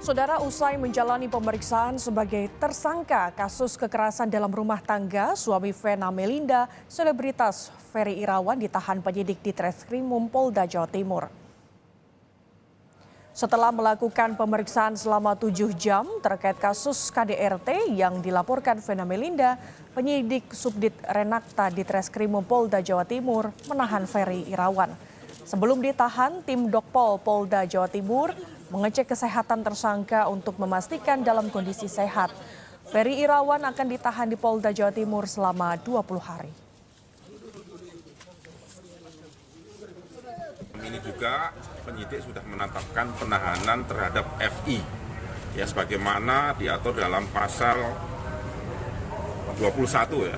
Saudara, usai menjalani pemeriksaan sebagai tersangka kasus kekerasan dalam rumah tangga, suami Vena Melinda, selebritas Ferry Irawan ditahan penyidik di Treskrimum Polda Jawa Timur. Setelah melakukan pemeriksaan selama 7 jam terkait kasus KDRT yang dilaporkan Vena Melinda, penyidik Subdit Renakta di Treskrimum Polda Jawa Timur menahan Ferry Irawan. Sebelum ditahan, tim Dokpol Polda Jawa Timur mengecek kesehatan tersangka untuk memastikan dalam kondisi sehat. Ferry Irawan akan ditahan di Polda Jawa Timur selama 20 hari. Ini juga penyidik sudah menetapkan penahanan terhadap FI, ya sebagaimana diatur dalam pasal 21 ya,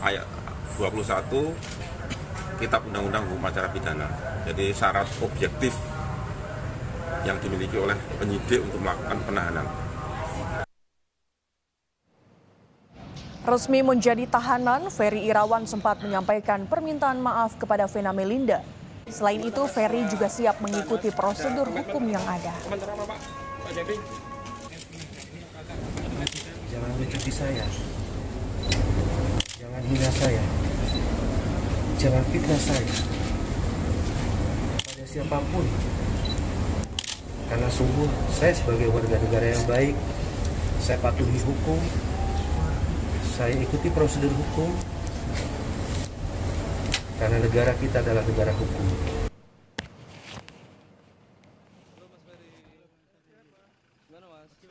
ayat 21 Kitab Undang-Undang Hukum Acara Pidana. Jadi syarat objektif yang dimiliki oleh penyidik untuk melakukan penahanan. Resmi menjadi tahanan, Ferry Irawan sempat menyampaikan permintaan maaf kepada Vena Melinda. Selain itu, Ferry juga siap mengikuti prosedur hukum yang ada. Jangan mencuci saya, jangan hina saya, jangan fitnah saya pada siapapun. Karena sungguh saya sebagai warga negara yang baik, saya patuhi hukum, saya ikuti prosedur hukum, karena negara kita adalah negara hukum.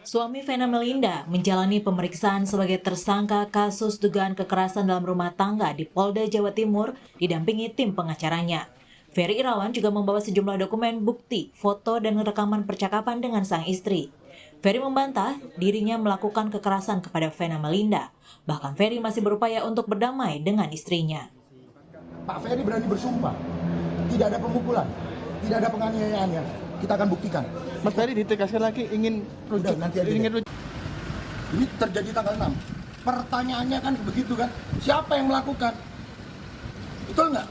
Suami Vena Melinda menjalani pemeriksaan sebagai tersangka kasus dugaan kekerasan dalam rumah tangga di Polda Jawa Timur didampingi tim pengacaranya. Ferry Irawan juga membawa sejumlah dokumen bukti, foto, dan rekaman percakapan dengan sang istri. Ferry membantah dirinya melakukan kekerasan kepada Vena Melinda. Bahkan Ferry masih berupaya untuk berdamai dengan istrinya. Pak Ferry berani bersumpah, tidak ada pemukulan, tidak ada penganiayaannya. Kita akan buktikan. Mas Ferry ditegaskan lagi ingin rujuk. Ini terjadi tanggal 6. Pertanyaannya kan begitu kan, siapa yang melakukan? Betul nggak?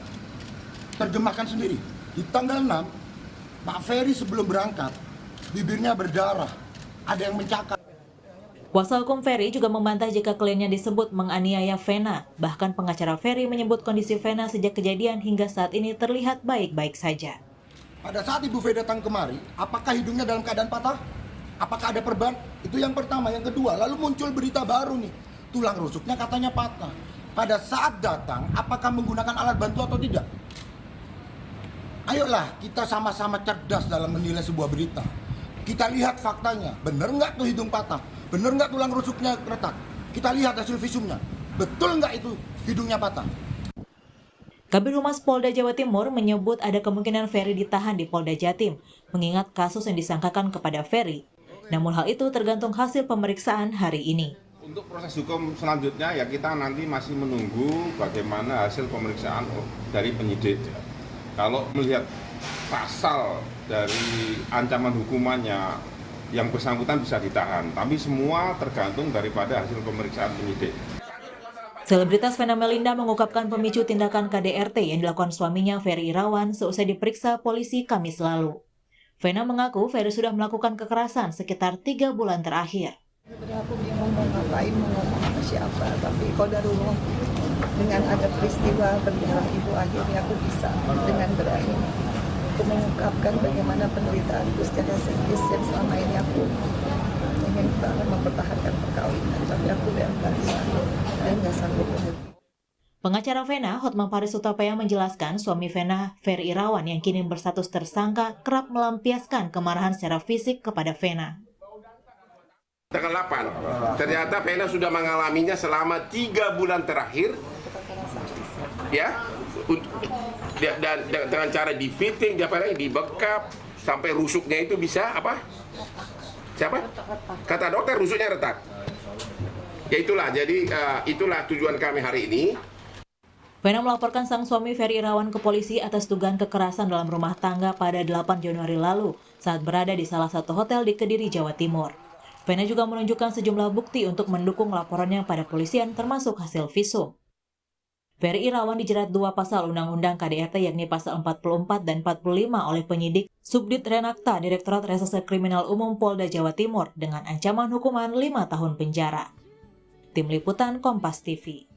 Terjemahkan sendiri. Di tanggal 6, Pak Ferry sebelum berangkat, bibirnya berdarah, ada yang mencakar. Kuasa hukum Ferry juga membantah jika kliennya disebut menganiaya Vena. Bahkan pengacara Ferry menyebut kondisi Vena sejak kejadian hingga saat ini terlihat baik-baik saja. Pada saat Ibu V datang kemari, apakah hidungnya dalam keadaan patah? Apakah ada perban? Itu yang pertama. Yang kedua, lalu muncul berita baru nih. Tulang rusuknya katanya patah. Pada saat datang, apakah menggunakan alat bantu atau tidak? Ayolah, kita sama-sama cerdas dalam menilai sebuah berita. Kita lihat faktanya. Benar nggak tuh hidung patah? Benar nggak tulang rusuknya retak? Kita lihat hasil visumnya. Betul nggak itu hidungnya patah? Kabid Humas Polda Jawa Timur menyebut ada kemungkinan Ferry ditahan di Polda Jatim, mengingat kasus yang disangkakan kepada Ferry. Namun hal itu tergantung hasil pemeriksaan hari ini. Untuk proses hukum selanjutnya ya kita nanti masih menunggu bagaimana hasil pemeriksaan dari penyidik. Kalau melihat pasal dari ancaman hukumannya, yang bersangkutan bisa ditahan. Tapi semua tergantung daripada hasil pemeriksaan penyidik. Selebritas Vena Melinda mengungkapkan pemicu tindakan KDRT yang dilakukan suaminya Ferry Irawan seusai diperiksa polisi Kamis lalu. Vena mengaku Ferry sudah melakukan kekerasan sekitar 3 bulan terakhir. Aku bingung mau ngapain, mau ngomong sama siapa, tapi qadarullah dengan ada peristiwa berdarah ibu akhirnya aku bisa dengan berani aku mengungkapkan bagaimana penderitaanku secara psikis yang selama ini aku ingin banget mempertahankan perkawinan, tapi aku udah nggak bisa dan nggak sanggup. Pengacara Vena, Hotman Paris Utapaya menjelaskan suami Vena, Ferry Irawan yang kini berstatus tersangka kerap melampiaskan kemarahan secara fisik kepada Vena. Tanggal 8, ternyata Vena sudah mengalaminya selama 3 bulan terakhir, ya, dan dengan cara di fitting, di bekap, sampai rusuknya itu bisa apa? Siapa? Kata dokter rusuknya retak. Ya itulah, jadi itulah tujuan kami hari ini. Vena melaporkan sang suami Ferry Irawan ke polisi atas dugaan kekerasan dalam rumah tangga pada 8 Januari lalu saat berada di salah satu hotel di Kediri, Jawa Timur. Vena juga menunjukkan sejumlah bukti untuk mendukung laporannya pada polisian termasuk hasil visum. Ferry Irawan dijerat 2 pasal Undang-Undang KDRT yakni pasal 44 dan 45 oleh penyidik Subdit Renakta Direktorat Reserse Kriminal Umum Polda Jawa Timur dengan ancaman hukuman 5 tahun penjara. Tim Liputan Kompas TV.